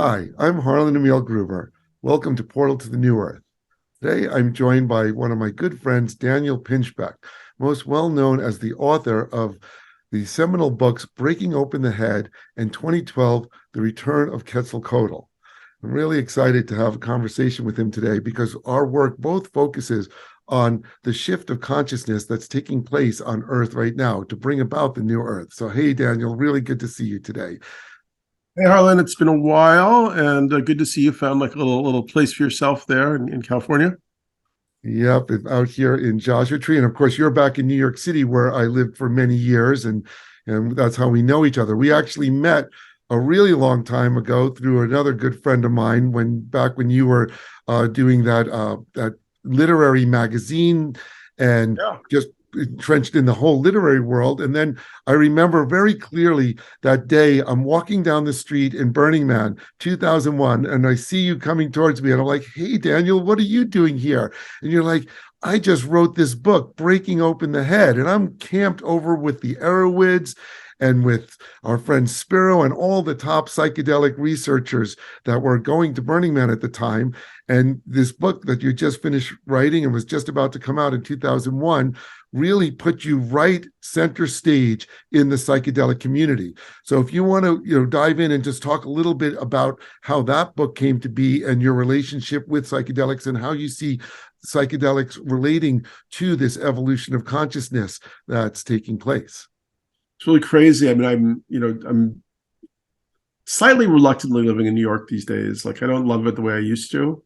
Hi, I'm Harlan Emil Gruber. Welcome to Portal to the New Earth. Today, I'm joined by one of my good friends, Daniel Pinchbeck, most well known as the author of the seminal books Breaking Open the Head and 2012, The Return of Quetzalcoatl. I'm really excited to have a conversation with him today because our work both focuses on the shift of consciousness that's taking place on Earth right now to bring about the new Earth. So, hey, Daniel, really good to see you today. Hey Harlan, it's been a while, and good to see you found like a little place for yourself there in California. Yep, out here in Joshua Tree. And of course, you're back in New York City where I lived for many years, and that's how we know each other. We actually met a really long time ago through another good friend of mine when you were doing that literary magazine and Yeah. just entrenched in the whole literary world. And then I remember very clearly that day I'm walking down the street in Burning Man, 2001, and I see you coming towards me, and I'm like, "Hey, Daniel, what are you doing here?" And you're like, "I just wrote this book, Breaking Open the Head," and I'm camped over with the Arrowids and with our friend Spiro and all the top psychedelic researchers that were going to Burning Man at the time. And this book that you just finished writing and was just about to come out in 2001 really put you right center stage in the psychedelic community. So if you want to, dive in and just talk a little bit about how that book came to be and your relationship with psychedelics and how you see psychedelics relating to this evolution of consciousness that's taking place. It's really crazy. I mean, I'm slightly reluctantly living in New York these days. Like, I don't love it the way I used to,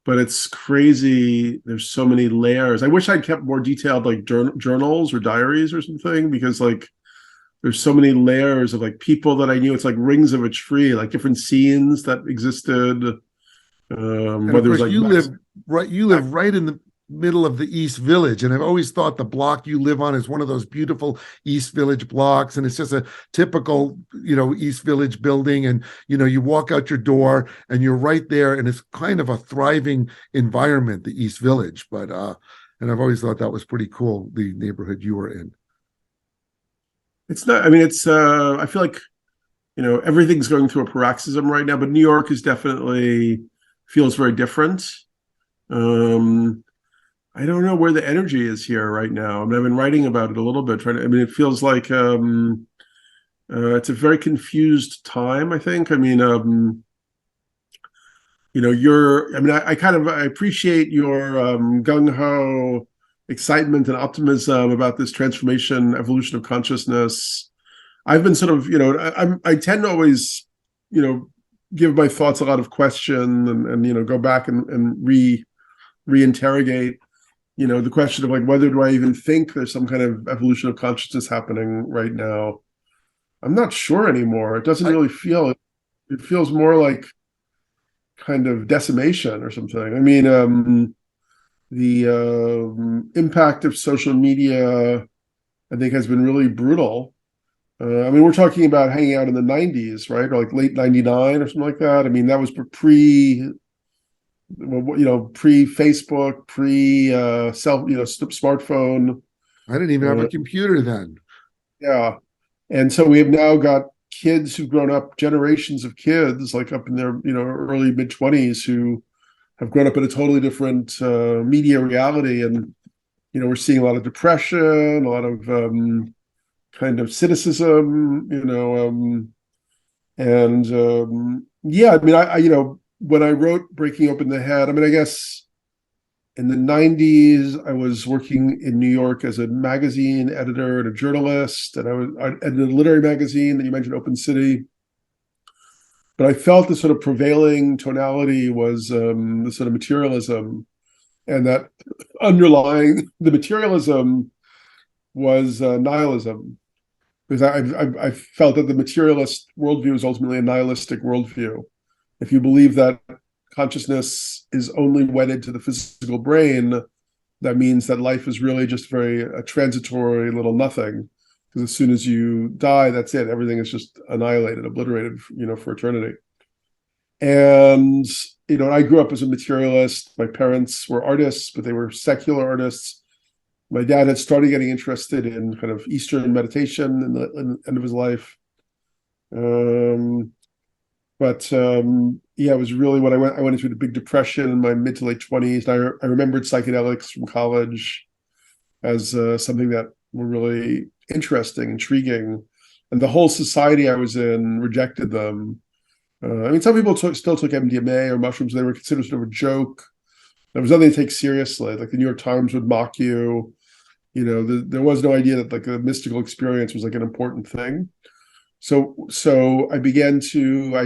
but it's crazy. There's so many layers. I wish I'd kept more detailed like journals or diaries or something, because like there's so many layers of like people that I knew. It's like rings of a tree, like different scenes that existed. And of Whether it's course, like you live right in the middle of the East Village, and I've always thought the block you live on is one of those beautiful East Village blocks, and it's just a typical, East Village building, and you walk out your door and you're right there, and it's kind of a thriving environment, the East Village. But and I've always thought that was pretty cool, the neighborhood you were in. it's not. I mean, it's. I feel like everything's going through a paroxysm right now, but New York is definitely feels very different. Um, I don't know where the energy is here right now. I mean, I've been writing about it a little bit. I mean, it feels like it's a very confused time, I think. I mean, you're. I mean, I kind of I appreciate your gung ho excitement and optimism about this transformation, evolution of consciousness. I've been sort of, I tend to always, you know, give my thoughts a lot of question and go back and reinterrogate, the question of like, whether do I even think there's some kind of evolution of consciousness happening right now? I'm not sure anymore. It doesn't I, really feel it. It feels more like kind of decimation or something. I mean, the impact of social media, I think, has been really brutal. I mean, we're talking about hanging out in the 90s, right? Or like late 99 or something like that. I mean, that was pre Facebook, pre smartphone. I didn't even have a Uh, computer then. yeah. And so we have now got kids who've grown up, generations of kids, like up in their, early mid 20s, who have grown up in a totally different media reality. And, we're seeing a lot of depression, a lot of kind of cynicism, and yeah, I mean, when I wrote Breaking Open the Head, I mean, I guess in the 90s, I was working in New York as a magazine editor and a journalist, and I edited a literary magazine that you mentioned, Open City. But I felt the sort of prevailing tonality was the sort of materialism, and that underlying the materialism was nihilism, because I felt that the materialist worldview is ultimately a nihilistic worldview. If you believe that consciousness is only wedded to the physical brain, that means that life is really just a transitory little nothing. Because as soon as you die, that's it. Everything is just annihilated, obliterated, for eternity. And I grew up as a materialist. My parents were artists, but they were secular artists. My dad had started getting interested in kind of Eastern meditation in the end of his life. My But yeah, it was really when I went into the big depression in my mid to late 20s. I remembered psychedelics from college as something that were really interesting, intriguing, and the whole society I was in rejected them. I mean, some people still took MDMA or mushrooms. They were considered sort of a joke. There was nothing to take seriously. Like the New York Times would mock you. There was no idea that like a mystical experience was like an important thing. So I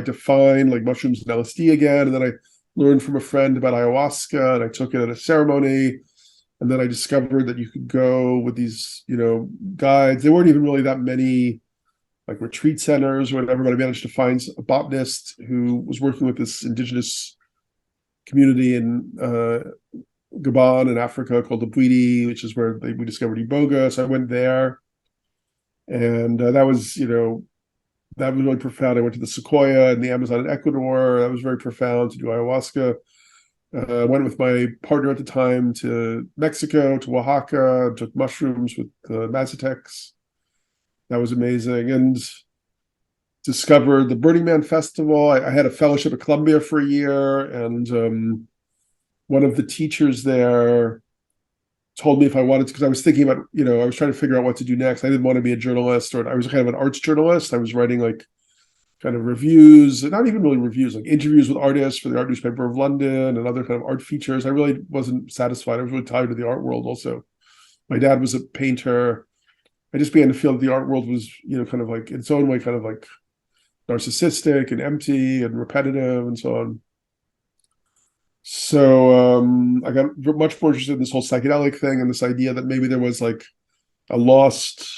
defined like mushrooms and LSD again, and then I learned from a friend about ayahuasca, and I took it at a ceremony, and then I discovered that you could go with these, guides. There weren't even really that many like retreat centers or whatever, but I managed to find a botanist who was working with this indigenous community in Gabon in Africa called the Bwiti, which is where we discovered Iboga. So I went there, and that was really profound. I went to the Sequoia in the Amazon in Ecuador. That was very profound to do ayahuasca. I went with my partner at the time to Mexico, to Oaxaca, took mushrooms with Mazatecs. That was amazing. And discovered the Burning Man Festival. I had a fellowship at Columbia for a year, and one of the teachers there told me if I wanted to, because I was thinking about, I was trying to figure out what to do next. I didn't want to be a journalist, or I was kind of an arts journalist. I was writing like kind of reviews, not even really reviews, like interviews with artists for the Art Newspaper of London and other kind of art features. I really wasn't satisfied. I was really tired of the art world also. My dad was a painter. I just began to feel that the art world was, kind of like in its own way, kind of like narcissistic and empty and repetitive and so on. So I got much more interested in this whole psychedelic thing and this idea that maybe there was like a lost,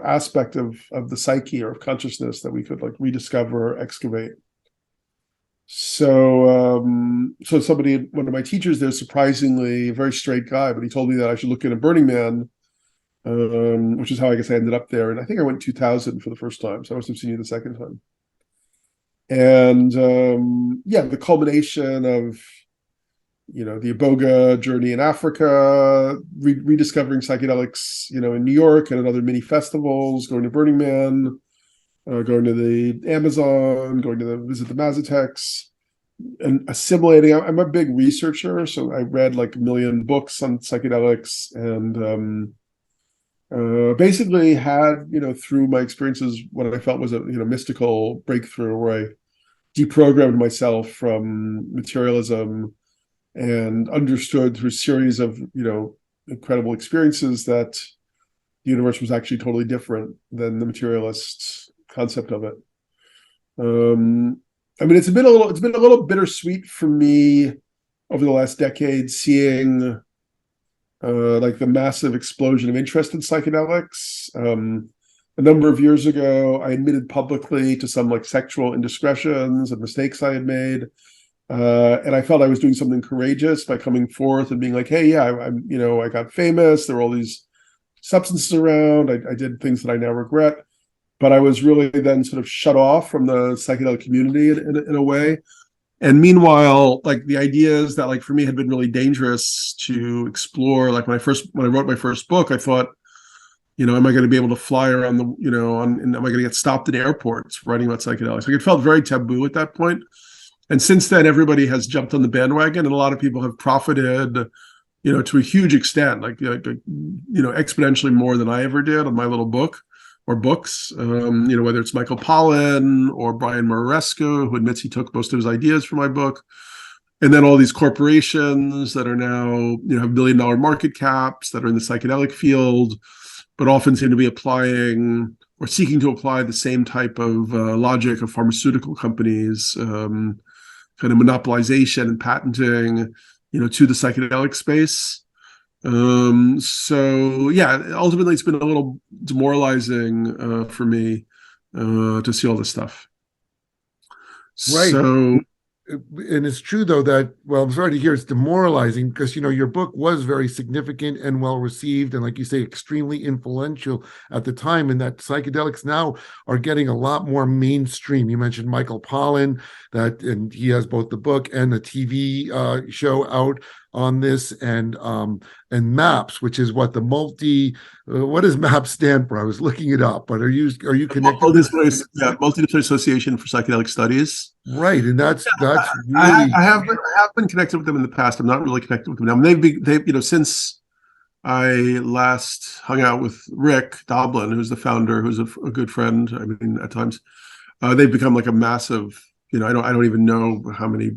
aspect of the psyche or of consciousness that we could like rediscover or excavate. So one of my teachers there, surprisingly, a very straight guy, but he told me that I should look into Burning Man, which is how I guess I ended up there. And I think I went 2000 for the first time, so I must have seen you the second time. And the culmination of the Iboga journey in Africa, rediscovering psychedelics, in New York and at other mini festivals, going to Burning Man, going to the Amazon, going to visit the Mazatecs, and assimilating. I'm a big researcher, so I read like a million books on psychedelics, and basically had, through my experiences, what I felt was a mystical breakthrough where I deprogrammed myself from materialism and understood through a series of incredible experiences that the universe was actually totally different than the materialist concept of it. It's been a little bittersweet for me over the last decade, seeing like the massive explosion of interest in psychedelics. A number of years ago, I admitted publicly to some like sexual indiscretions and mistakes I had made. And I felt I was doing something courageous by coming forth and being like, hey, yeah, I got famous. There were all these substances around. I did things that I now regret. But I was really then sort of shut off from the psychedelic community in a way. And meanwhile, like the ideas that like for me had been really dangerous to explore, like when I wrote my first book, I thought, am I going to be able to fly around and am I going to get stopped at airports writing about psychedelics? Like it felt very taboo at that point. And since then, everybody has jumped on the bandwagon, and a lot of people have profited, to a huge extent, like exponentially more than I ever did on my little book or books. Whether it's Michael Pollan or Brian Muraresco, who admits he took most of his ideas from my book, and then all these corporations that are now have $1 billion market caps that are in the psychedelic field, but often seem to be applying or seeking to apply the same type of logic of pharmaceutical companies, kind of monopolization and patenting, to the psychedelic space. Ultimately it's been a little demoralizing for me to see all this stuff. Right. So And it's true though that, well, I'm sorry to hear it's demoralizing because your book was very significant and well received, and like you say, extremely influential at the time, and that psychedelics now are getting a lot more mainstream. You mentioned Michael Pollan, and he has both the book and the TV show out on this, and MAPS, which is what the what does MAPS stand for? I was looking it up, but are you connected with? Multidisciplinary Association for Psychedelic Studies. Right, and that's I, really. I have been, I have been connected with them in the past. I'm not really connected with them now. They've since I last hung out with Rick Doblin, who's the founder, who's a good friend. I mean, at times, they've become like a massive. I don't even know how many.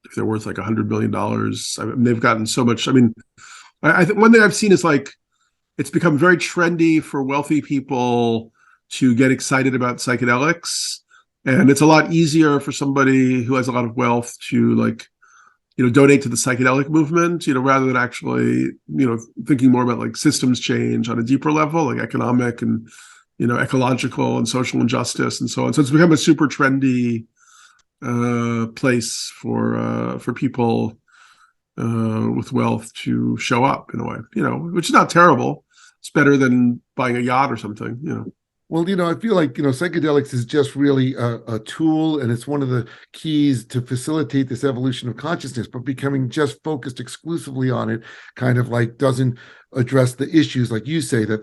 If they're worth like $100 billion. I mean, they've gotten so much. I mean, I think one thing I've seen is like it's become very trendy for wealthy people to get excited about psychedelics, and it's a lot easier for somebody who has a lot of wealth to like donate to the psychedelic movement, rather than actually, thinking more about like systems change on a deeper level, like economic and, ecological and social injustice and so on. So it's become a super trendy place for people with wealth to show up in a way, which is not terrible. It's better than buying a yacht or something. Well, I feel like, psychedelics is just really a tool, and it's one of the keys to facilitate this evolution of consciousness, but becoming just focused exclusively on it kind of like doesn't address the issues, like you say, that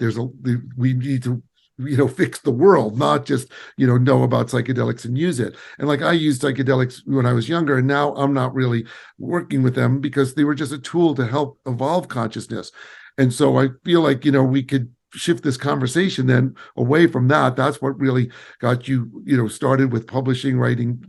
we need to, fix the world, not just, know about psychedelics and use it. And like I used psychedelics when I was younger, and now I'm not really working with them because they were just a tool to help evolve consciousness. And so I feel like, we could shift this conversation then away from that. That's what really got you, started with publishing, writing,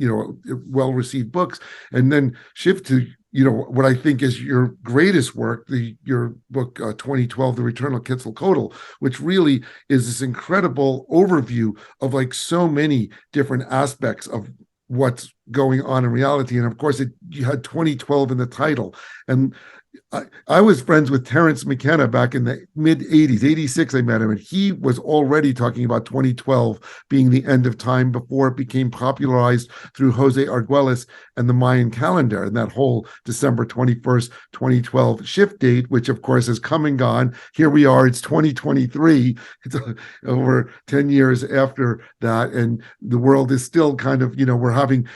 well-received books, and then shift to, what I think is your greatest work, your book, 2012, The Return of Quetzalcoatl, which really is this incredible overview of like so many different aspects of what's going on in reality. And of course, you had 2012 in the title. And I was friends with Terence McKenna back in the mid 80s, 86. I met him, and he was already talking about 2012 being the end of time before it became popularized through Jose Arguelles and the Mayan calendar, and that whole December 21st, 2012 shift date, which of course has come and gone. Here we are, it's 2023. It's over 10 years after that, and the world is still kind of, we're having,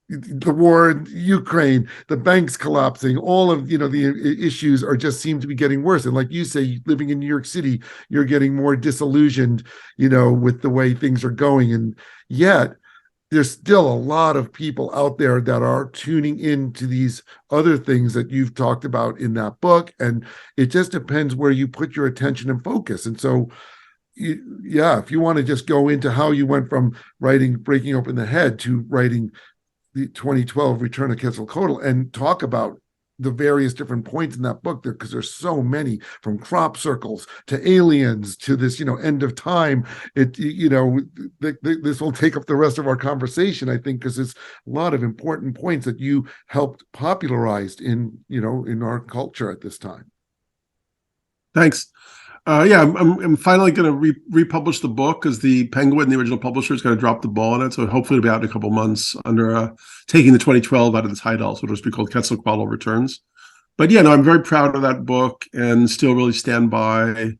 the war in Ukraine, the banks collapsing, all of the issues are just seem to be getting worse. And like you say, living in New York City, you're getting more disillusioned, with the way things are going. And yet there's still a lot of people out there that are tuning into these other things that you've talked about in that book. And it just depends where you put your attention and focus. And so if you want to just go into how you went from writing Breaking Open the Head to writing the 2012 Return of Quetzalcoatl, and talk about the various different points in that book there, because there's so many, from crop circles to aliens to this, end of time. This will take up the rest of our conversation, I think, because it's a lot of important points that you helped popularized in our culture at this time. Thanks. I'm finally going to republish the book because the Penguin, the original publisher, is going to drop the ball on it. So hopefully it'll be out in a couple of months under taking the 2012 out of the title. So it'll just be called Quetzalcoatl Returns. But I'm very proud of that book and still really stand by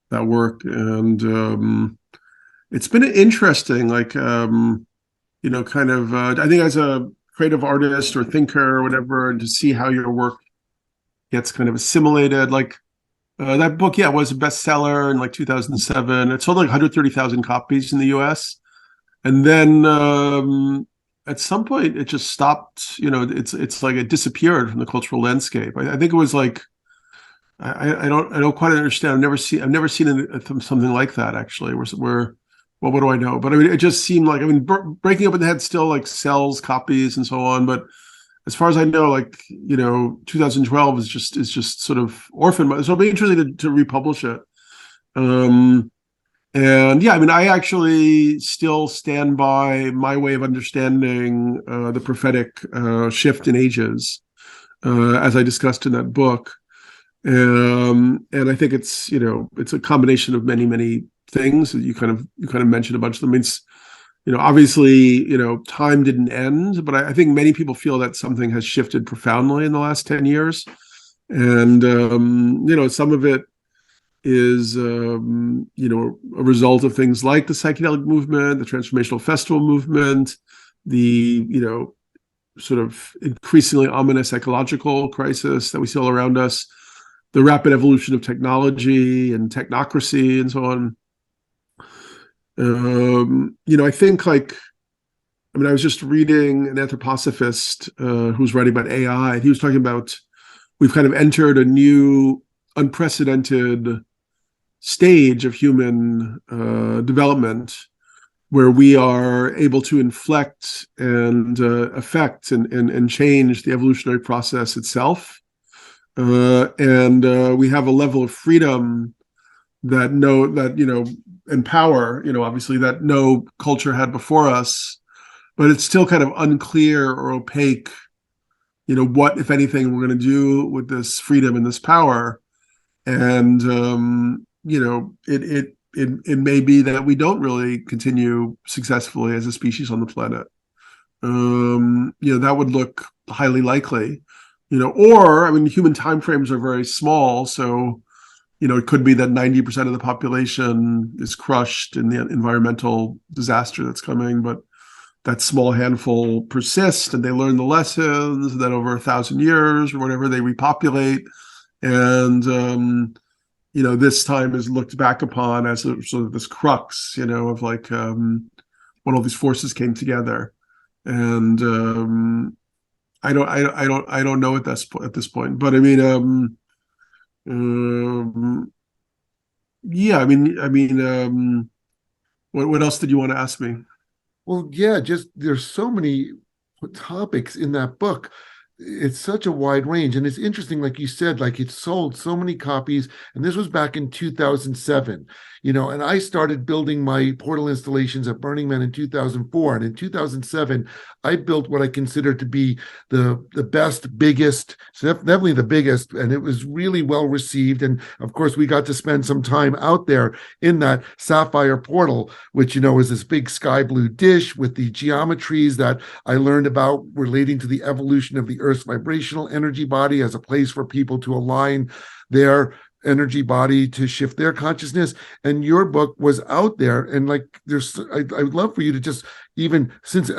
that work. And it's been interesting, I think as a creative artist or thinker or whatever, and to see how your work gets kind of assimilated, that book, was a bestseller in 2007. It sold 130,000 copies in the U.S. And then at some point, it just stopped. It's like it disappeared from the cultural landscape. I think it was I don't quite understand. I've never seen something like that actually. Where what do I know? But I mean, it just seemed like Breaking Open the Head still sells copies and so on, but as far as I know, 2012 is just sort of orphaned. So it'll be interesting to republish it. I actually still stand by my way of understanding the prophetic shift in ages, as I discussed in that book. And I think it's a combination of many things. You kind of mentioned a bunch of them. Obviously, time didn't end, but I think many people feel that something has shifted profoundly in the last 10 years. And, some of it is, a result of things like the psychedelic movement, the transformational festival movement, the, sort of increasingly ominous ecological crisis that we see all around us, the rapid evolution of technology and technocracy and so on. I think I was just reading an anthroposophist who's writing about AI. He was talking about we've kind of entered a new unprecedented stage of human development where we are able to inflect and affect and change the evolutionary process itself. And we have a level of freedom and power, obviously that no culture had before us, but it's still kind of unclear or opaque, what, if anything, we're going to do with this freedom and this power. And, it may be that we don't really continue successfully as a species on the planet. That would look highly likely, human timeframes are very small. So, it could be that 90% of the population is crushed in the environmental disaster that's coming, but that small handful persist and they learn the lessons, and then over 1,000 years or whatever, they repopulate. And, this time is looked back upon as sort of this crux, of when all these forces came together. And I don't know at this point, but what else did you want to ask me? Well, yeah, just there's so many topics in that book. It's such a wide range. And it's interesting, like you said, like it sold so many copies. And this was back in 2007, and I started building my portal installations at Burning Man in 2004. And in 2007, I built what I consider to be the best, biggest, definitely the biggest. And it was really well received. And of course, we got to spend some time out there in that sapphire portal, which, is this big sky blue dish with the geometries that I learned about relating to the evolution of the Earth's vibrational energy body as a place for people to align their energy body to shift their consciousness. And your book was out there, and I'd love for you to just, even since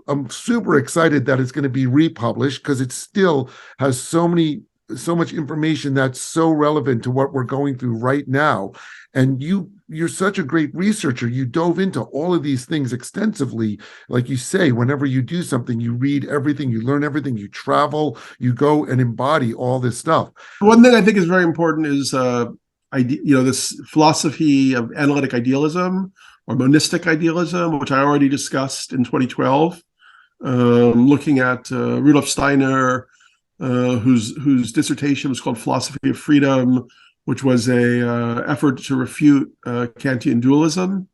I'm super excited that it's going to be republished, because it still has so much information that's so relevant to what we're going through right now. And you're such a great researcher. You dove into all of these things extensively. Like you say, whenever you do something, you read everything, you learn everything, you travel, you go and embody all this stuff. One thing I think is very important is this philosophy of analytic idealism or monistic idealism, which I already discussed in 2012, looking at Rudolf Steiner, whose dissertation was called Philosophy of Freedom, which was a effort to refute Kantian dualism.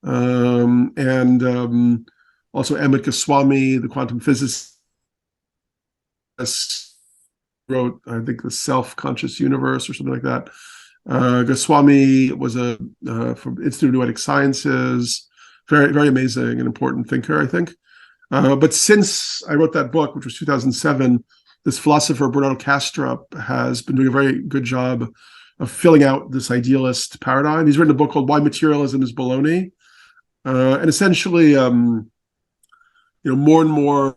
And also Amit Goswami, the quantum physicist, wrote, I think, The Self-Conscious Universe or something like that. Goswami was from Institute of Noetic Sciences, very, very amazing and important thinker, I think. But since I wrote that book, which was 2007, this philosopher, Bernardo Kastrup, has been doing a very good job of filling out this idealist paradigm. He's written a book called Why Materialism is Baloney. And essentially, more and more,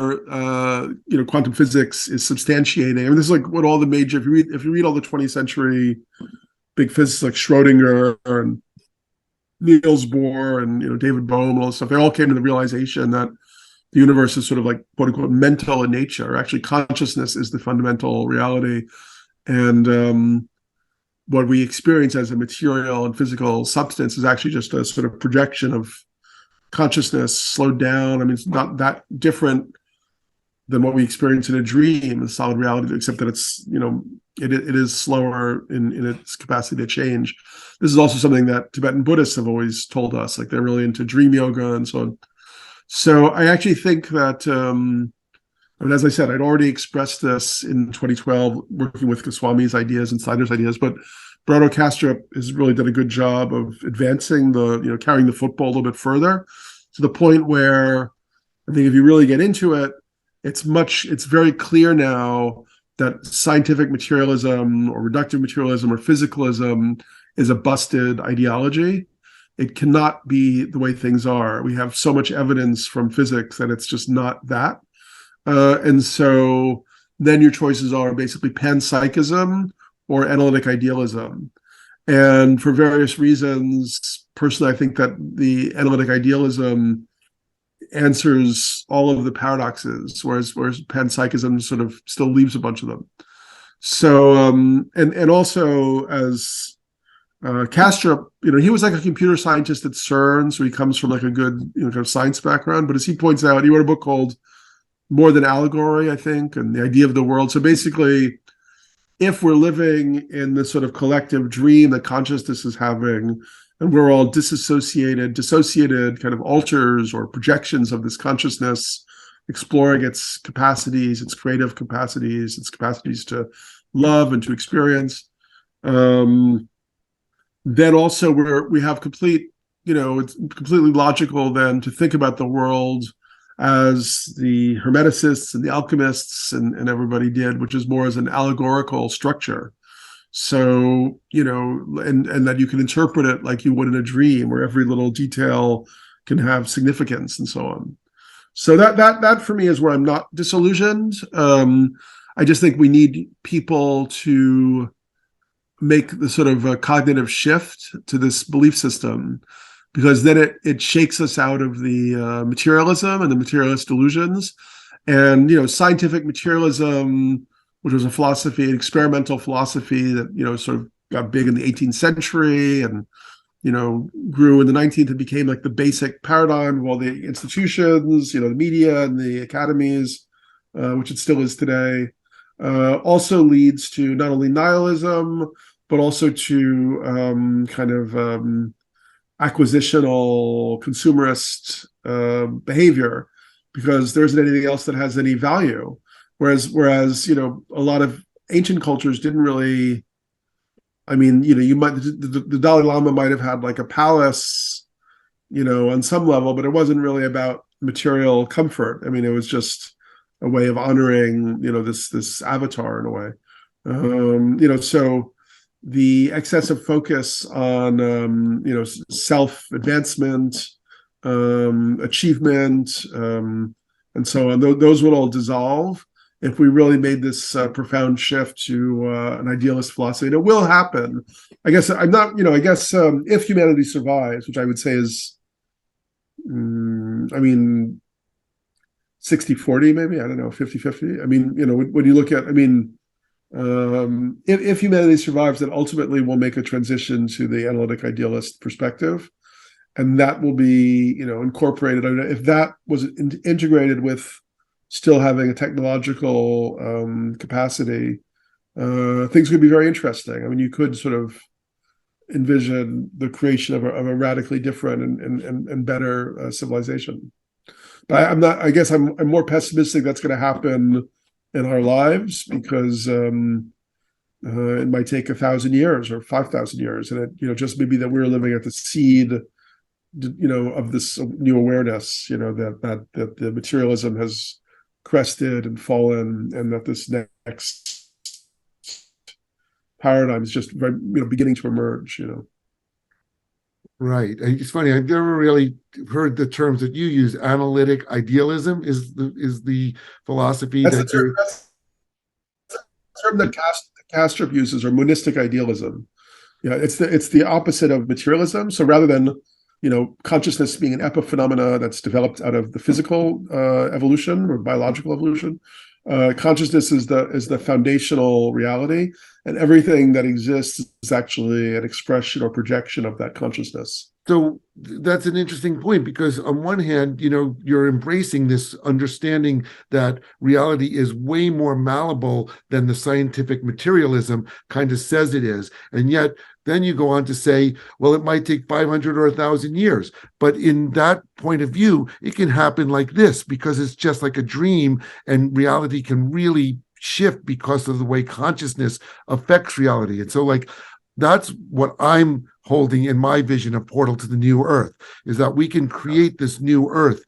quantum physics is substantiating. This is like what all the major, if you read all the 20th century big physicists like Schrodinger and Niels Bohr and, David Bohm and all this stuff, they all came to the realization that the universe is sort of like, quote unquote, mental in nature. Actually, consciousness is the fundamental reality. And what we experience as a material and physical substance is actually just a sort of projection of consciousness slowed down. It's not that different than what we experience in a dream, a solid reality, except that it's, it is slower in its capacity to change. This is also something that Tibetan Buddhists have always told us, like they're really into dream yoga and so on. So I actually think that, as I said, I'd already expressed this in 2012, working with Goswami's ideas and Snyder's ideas, but Bernardo Kastrup has really done a good job of advancing carrying the football a little bit further, to the point where I think if you really get into it, it's very clear now that scientific materialism or reductive materialism or physicalism is a busted ideology. It cannot be the way things are. We have so much evidence from physics that it's just not that. And so then your choices are basically panpsychism or analytic idealism. And for various reasons, personally, I think that the analytic idealism answers all of the paradoxes, whereas panpsychism sort of still leaves a bunch of them. So, and also as Castro, he was like a computer scientist at CERN, so he comes from like a good, kind of science background. But as he points out, he wrote a book called More Than Allegory, I think, and the idea of the world. So basically, if we're living in this sort of collective dream that consciousness is having, and we're all dissociated kind of alters or projections of this consciousness, exploring its capacities, its creative capacities, its capacities to love and to experience. Then also we have complete, it's completely logical then to think about the world as the Hermeticists and the alchemists and everybody did, which is more as an allegorical structure. So, and that you can interpret it like you would in a dream, where every little detail can have significance and so on. So that for me is where I'm not disillusioned. I just think we need people to make the sort of a cognitive shift to this belief system, because then it shakes us out of the materialism and the materialist delusions. And scientific materialism, which was a philosophy, an experimental philosophy that sort of got big in the 18th century and grew in the 19th and became like the basic paradigm of all the institutions, the media and the academies, which it still is today, also leads to not only nihilism but also to kind of acquisitional consumerist behavior, because there isn't anything else that has any value. Whereas a lot of ancient cultures didn't really. I mean, you might the Dalai Lama might have had like a palace, on some level, but it wasn't really about material comfort. I mean, it was just a way of honoring, this avatar in a way. So the excessive focus on self-advancement, achievement, and so on, those will all dissolve if we really made this profound shift to an idealist philosophy. And it will happen. I guess I'm not, if humanity survives, which I would say is, 60-40 maybe, I don't know, 50-50. I mean, when you look at, if humanity survives, then ultimately we'll make a transition to the analytic idealist perspective, and that will be, incorporated. I mean, if that was integrated with still having a technological capacity, things could be very interesting. I mean, you could sort of envision the creation of a radically different and better civilization. But I'm not. I guess I'm more pessimistic that's going to happen in our lives, because it might take 1,000 years or 5,000 years, and it just maybe that we're living at the seed, of this new awareness, that the materialism has crested and fallen, and that this next paradigm is just beginning to emerge. Right. It's funny. I've never really heard the terms that you use. Analytic idealism is the philosophy That's the term that Castro uses, or monistic idealism. Yeah, it's the opposite of materialism. So rather than consciousness being an epiphenomena that's developed out of the physical evolution or biological evolution, consciousness is the foundational reality, and everything that exists is actually an expression or projection of that consciousness. So that's an interesting point, because on one hand, you're embracing this understanding that reality is way more malleable than the scientific materialism kind of says it is. And yet then you go on to say, well, it might take 500 or 1,000 years. But in that point of view, it can happen like this, because it's just like a dream, and reality can really shift because of the way consciousness affects reality. And so that's what I'm holding in my vision of Portal to the New Earth, is that we can create this new Earth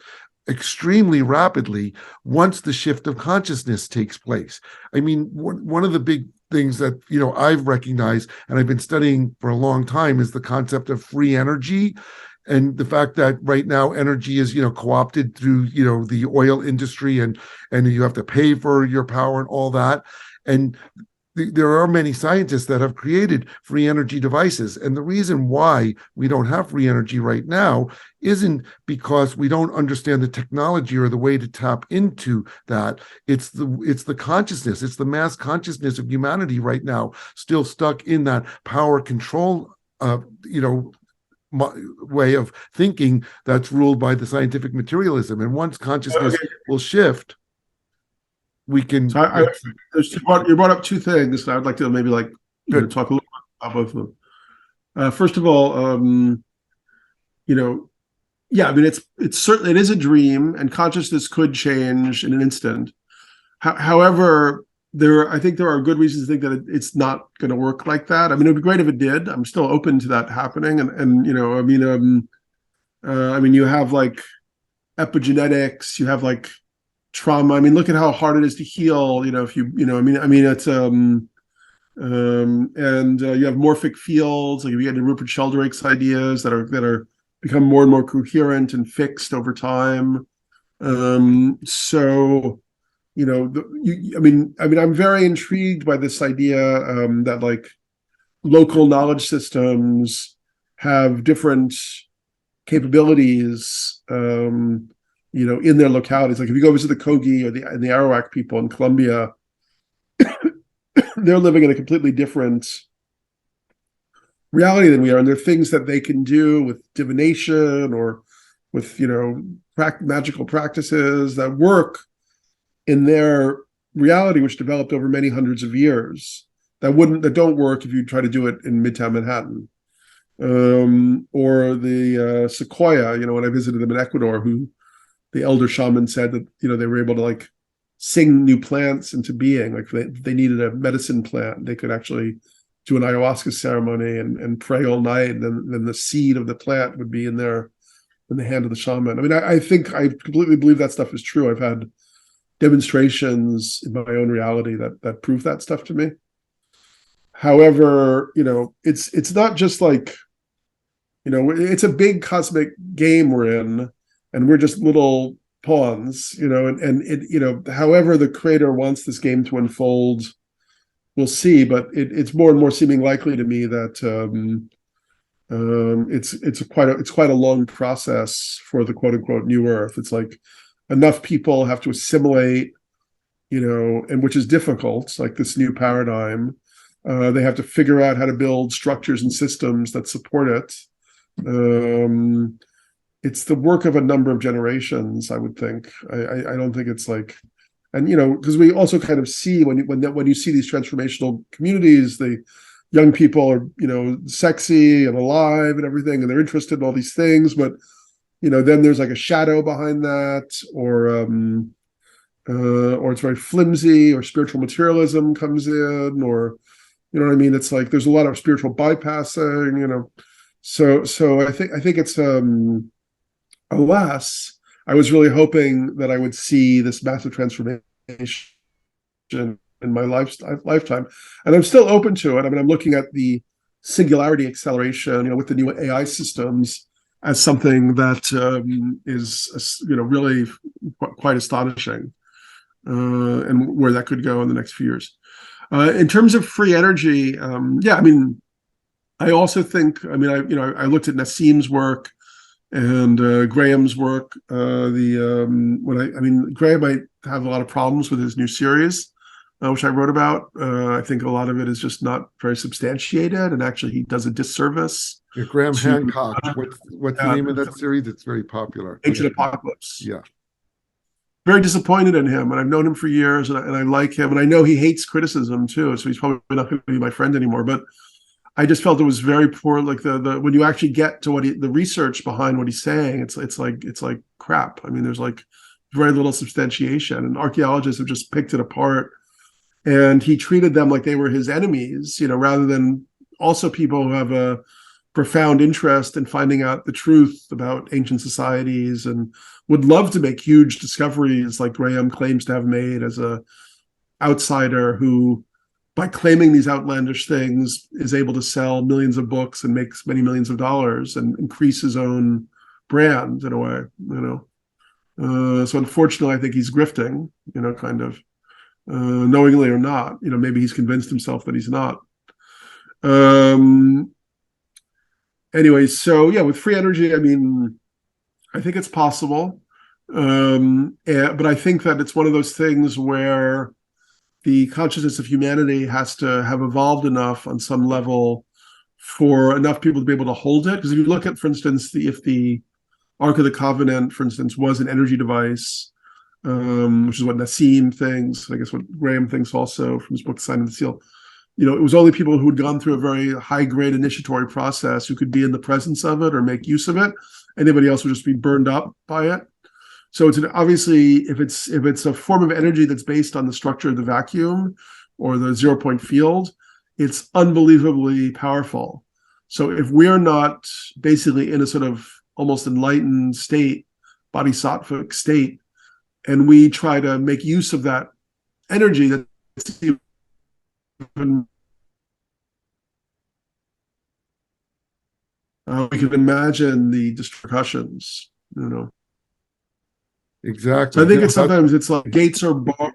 extremely rapidly once the shift of consciousness takes place. I mean, one of the big things that I've recognized and I've been studying for a long time is the concept of free energy. and the fact that right now energy is co-opted through the oil industry, and you have to pay for your power and all that. And there are many scientists that have created free energy devices. And the reason why we don't have free energy right now isn't because we don't understand the technology or the way to tap into that. It's the consciousness, it's the mass consciousness of humanity right now, still stuck in that power control, way of thinking that's ruled by the scientific materialism. And once consciousness will shift, we can. So you brought up two things that I'd like to maybe talk a little bit about both of them. First of all, yeah, I mean it's certainly, it is a dream, and consciousness could change in an instant. However, I think there are good reasons to think that it's not going to work like that. I mean, it'd be great if it did. I'm still open to that happening, and I mean, you have like epigenetics, you have like trauma. I mean, look at how hard it is to heal. If it's and you have morphic fields. Like if you get into Rupert Sheldrake's ideas that are become more and more coherent and fixed over time. So, I'm very intrigued by this idea that like local knowledge systems have different capabilities. In their localities. Like if you go visit the Kogi or the Arawak people in Colombia, they're living in a completely different reality than we are. And there are things that they can do with divination or with, magical practices that work in their reality, which developed over many hundreds of years, that don't work if you try to do it in Midtown Manhattan. Or the Sequoia, when I visited them in Ecuador, the elder shaman said that they were able to like sing new plants into being. Like they needed a medicine plant, they could actually do an ayahuasca ceremony and pray all night, and then the seed of the plant would be in the hand of the shaman. I mean, I think I completely believe that stuff is true. I've had demonstrations in my own reality that prove that stuff to me. However, it's not just like, it's a big cosmic game we're in, and we're just little pawns, and it, however the creator wants this game to unfold, we'll see. But it's more and more seeming likely to me that it's quite a long process for the quote unquote new Earth. It's like enough people have to assimilate, and which is difficult, like this new paradigm. They have to figure out how to build structures and systems that support it. It's the work of a number of generations, I would think. I don't think it's like, and because we also kind of see when you see these transformational communities, the young people are sexy and alive and everything, and they're interested in all these things, but then there's like a shadow behind that, or it's very flimsy, or spiritual materialism comes in, or what I mean. It's like there's a lot of spiritual bypassing, So I think it's alas, I was really hoping that I would see this massive transformation in my lifetime, and I'm still open to it. I mean, I'm looking at the singularity acceleration, with the new AI systems, as something that is really quite astonishing, and where that could go in the next few years. In terms of free energy, yeah, I mean, I also think, I looked at Nassim's work and Graham's work. Graham might have a lot of problems with his new series, which I wrote about. I think a lot of it is just not very substantiated, and actually he does a disservice. Yeah, Graham Hancock. What's the name of that series? It's very popular. Ancient Apocalypse. Yeah. Very disappointed in him, and I've known him for years, and I like him, and I know he hates criticism too, so he's probably not going to be my friend anymore. But I just felt it was very poor. Like the when you actually get to the research behind what he's saying, it's like crap. I mean, there's like very little substantiation, and archaeologists have just picked it apart. And he treated them like they were his enemies, rather than also people who have a profound interest in finding out the truth about ancient societies and would love to make huge discoveries like Graham claims to have made as a outsider who by claiming these outlandish things, is able to sell millions of books and makes many millions of dollars and increase his own brand in a way, so unfortunately, I think he's grifting, kind of, knowingly or not. Maybe he's convinced himself that he's not. Anyway, so yeah, with free energy, I mean, I think it's possible. But I think that it's one of those things where the consciousness of humanity has to have evolved enough on some level for enough people to be able to hold it. Because if you look at, for instance, if the Ark of the Covenant, for instance, was an energy device, which is what Nassim thinks, I guess what Graham thinks also from his book, Sign of the Seal. It was only people who had gone through a very high-grade initiatory process who could be in the presence of it or make use of it. Anybody else would just be burned up by it. So it's obviously, if it's a form of energy that's based on the structure of the vacuum or the zero-point field, it's unbelievably powerful. So if we're not basically in a sort of almost enlightened state, bodhisattvic state, and we try to make use of that energy that's even we can imagine the repercussions, Exactly. So I think it's like gates are barred.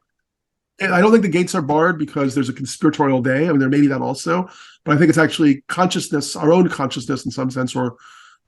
I don't think the gates are barred because there's a conspiratorial day. I mean, there may be that also, but I think it's actually consciousness, our own consciousness in some sense, or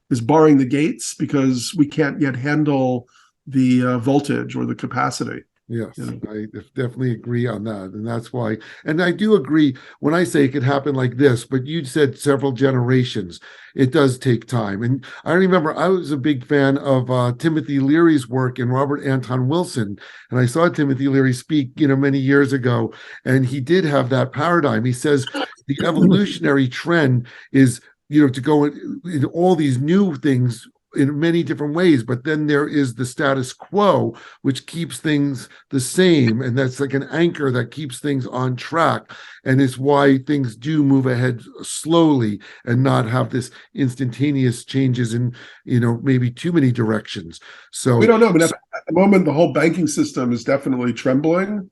is barring the gates because we can't yet handle the voltage or the capacity. Yes, I definitely agree on that. And that's why, and I do agree when I say it could happen like this, but you said several generations. It does take time. And I remember I was a big fan of Timothy Leary's work and Robert Anton Wilson. And I saw Timothy Leary speak, many years ago, and he did have that paradigm. He says the evolutionary trend is, to go in all these new things in many different ways, but then there is the status quo, which keeps things the same, and that's like an anchor that keeps things on track, and is why things do move ahead slowly and not have this instantaneous changes in maybe too many directions. So we don't know, but at the moment the whole banking system is definitely trembling.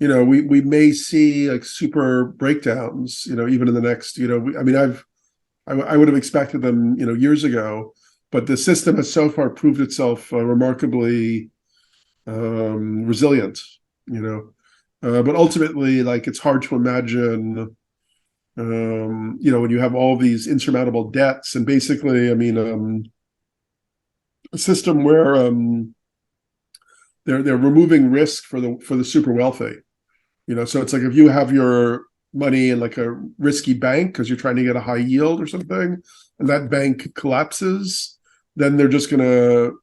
We may see like super breakdowns, even in the next, I would have expected them, years ago. But the system has so far proved itself remarkably resilient, But ultimately, like, it's hard to imagine, when you have all these insurmountable debts, and basically, I mean, a system where they're removing risk for the super wealthy, So it's like if you have your money in like a risky bank because you're trying to get a high yield or something, and that bank collapses, then they're just going to,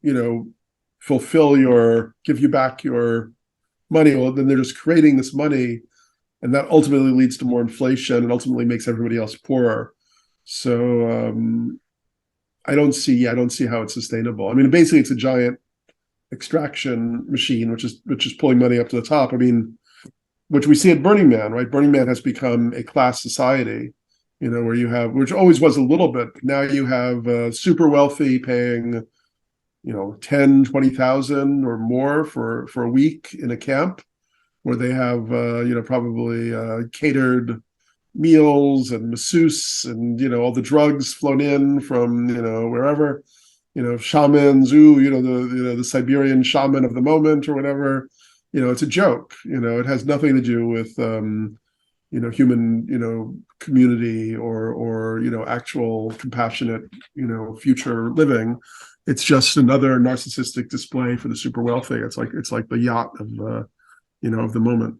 give you back your money. Well, then they're just creating this money, and that ultimately leads to more inflation and ultimately makes everybody else poorer. So I don't see how it's sustainable. I mean, basically, it's a giant extraction machine, which is pulling money up to the top. I mean, which we see at Burning Man, right? Burning Man has become a class society. Where you have, which always was a little bit, now you have super wealthy paying, 10, 20,000 or more for a week in a camp where they have, probably catered meals and masseuse and, all the drugs flown in from, wherever, shamans, the Siberian shaman of the moment or whatever, it's a joke, it has nothing to do with, human, community or actual compassionate, future living. It's just another narcissistic display for the super wealthy. It's like the yacht of of the moment.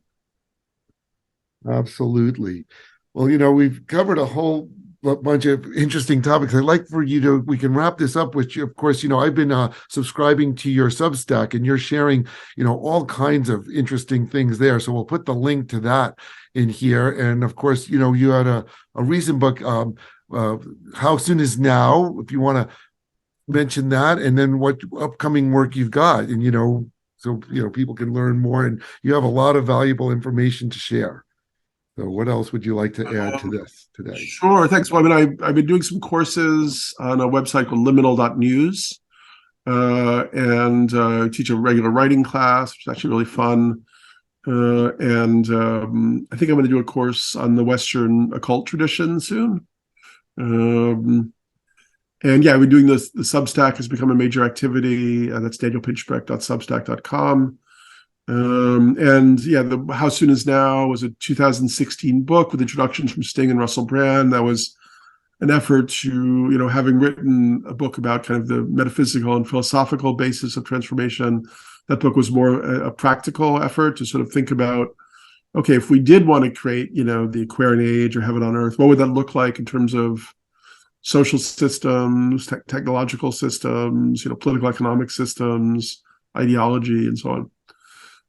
Absolutely. Well, we've covered a whole bunch of interesting topics. I'd like for we can wrap this up with you. Of course, I've been subscribing to your Substack, and you're sharing, all kinds of interesting things there. So we'll put the link to that in here. And of course, you had a recent book, How Soon Is Now, if you want to mention that, and then what upcoming work you've got, and, so, people can learn more, and you have a lot of valuable information to share. So what else would you like to add to this today? Sure, thanks. Well, I mean, I've been doing some courses on a website called liminal.news, and teach a regular writing class, which is actually really fun. And I think I'm going to do a course on the Western occult tradition soon. And yeah, we're doing this. The Substack has become a major activity. That's danielpinchbeck.substack.com. And yeah, the How Soon Is Now was a 2016 book with introductions from Sting and Russell Brand. That was an effort to, having written a book about kind of the metaphysical and philosophical basis of transformation, that book was more a practical effort to sort of think about, okay, if we did want to create, the Aquarian Age or heaven on earth, what would that look like in terms of social systems, technological systems, political economic systems, ideology, and so on.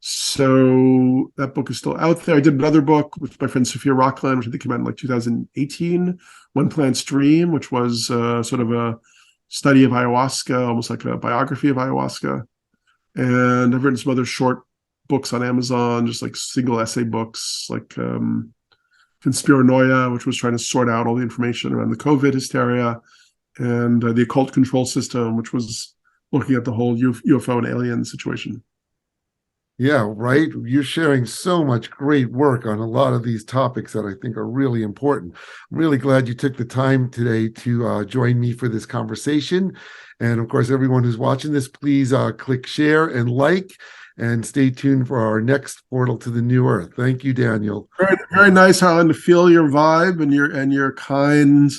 So that book is still out there. I did another book with my friend Sophia Rockland, which I think came out in like 2018, One Plant Stream, which was sort of a study of ayahuasca, almost like a biography of ayahuasca. And I've written some other short books on Amazon, just like single essay books, like Conspiranoia, which was trying to sort out all the information around the COVID hysteria, and the Occult Control System, which was looking at the whole UFO and alien situation. Yeah, right. You're sharing so much great work on a lot of these topics that I think are really important. I'm really glad you took the time today to join me for this conversation. And of course, everyone who's watching this, please click share and like, and stay tuned for our next portal to the new earth. Thank you, Daniel. Very, very nice, Harlan, to feel your vibe and your kind,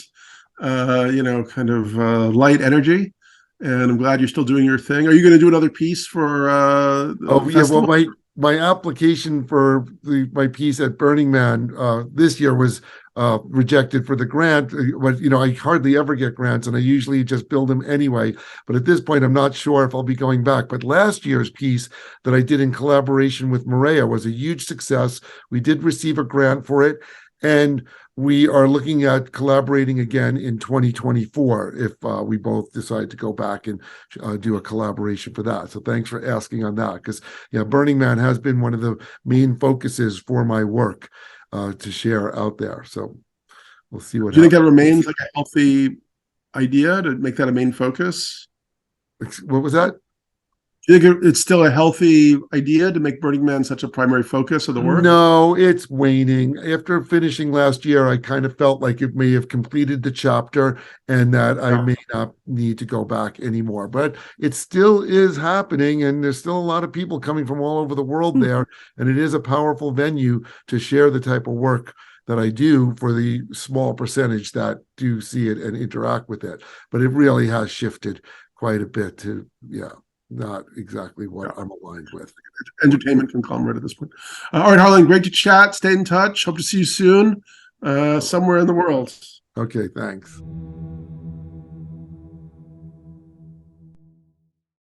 kind of light energy. And I'm glad you're still doing your thing. Are you going to do another piece for oh yeah, well my application for my piece at Burning Man this year was rejected for the grant. But I hardly ever get grants, and I usually just build them anyway. But at this point, I'm not sure if I'll be going back. But last year's piece that I did in collaboration with Maria was a huge success. We did receive a grant for it, and we are looking at collaborating again in 2024 if we both decide to go back and do a collaboration for that. So thanks for asking on that, because Burning Man has been one of the main focuses for my work to share out there. So we'll see what happens. Do you think that remains like a healthy idea to make that a main focus? What was that? Do you think it's still a healthy idea to make Burning Man such a primary focus of the work? No, it's waning. After finishing last year, I kind of felt like it may have completed the chapter and that I may not need to go back anymore. But it still is happening, and there's still a lot of people coming from all over the world there, and it is a powerful venue to share the type of work that I do for the small percentage that do see it and interact with it. But it really has shifted quite a bit to, not exactly what I'm aligned with. Entertainment conglomerate at this point. All right, Harlan, great to chat. Stay in touch. Hope to see you soon somewhere in the world. Okay, thanks.